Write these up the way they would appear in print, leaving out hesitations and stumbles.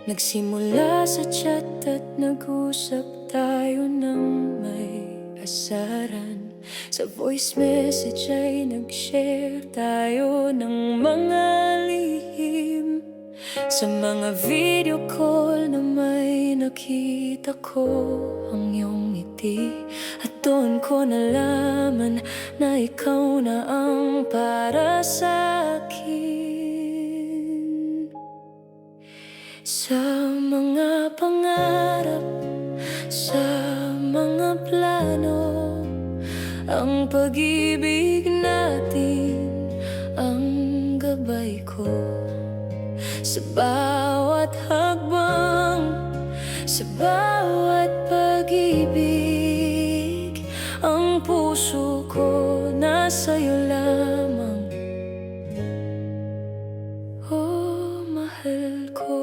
Nagsimula sa chat at nag-usap tayo ng may asaran. Sa voice message ay nag-share tayo ng mga lihim. Sa mga video call na may nakita ko ang iyong ngiti. At doon ko nalaman na ikaw na ang para sa akin. Sa mga pangarap, sa mga plano, ang pag-ibig natin ang gabay ko. Sa bawat hakbang, sa bawat pag-ibig, ang puso ko nasa'yo lamang. Oh, mahal ko.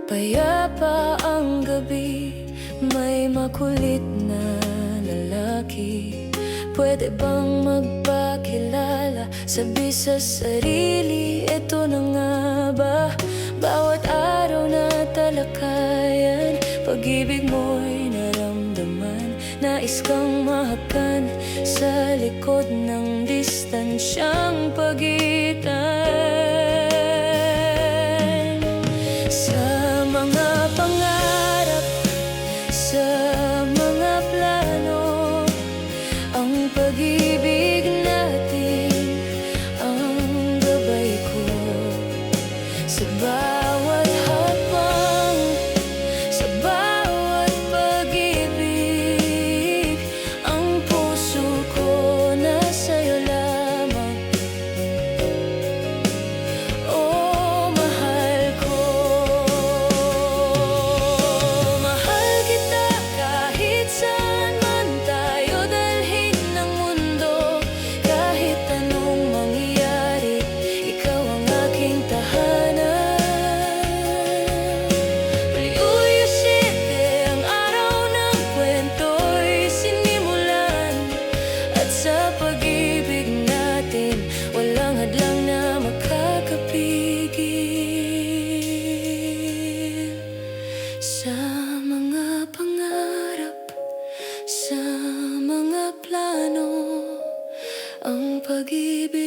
Payapa ang gabi, may makulit na lalaki. Pwede bang magpakilala? Sabi sa sarili, eto na nga ba? Bawat araw na talakayan, pag-ibig mo'y naramdaman. Nais kang mahakan sa likod ng distansyang pagitan. Sa mga pangarap, sa mga plano, ang pag-ibig natin ang gabay ko. Sa bawat hakbang, sa bawat pag-ibig, ang puso ko nasa'yo lamang. Oh, mahal ko. Mahal kita kahit saan man tayo dalhin ng mundo. Kahit anong mangyari, ikaw ang aking tahanan. Hulyo 7, ang araw ng kwento'y sinimulan. At sa pag-ibig natin, walang hadlang na makakapigil. Sa mga pangarap, sa mga plano, ang pag-ibig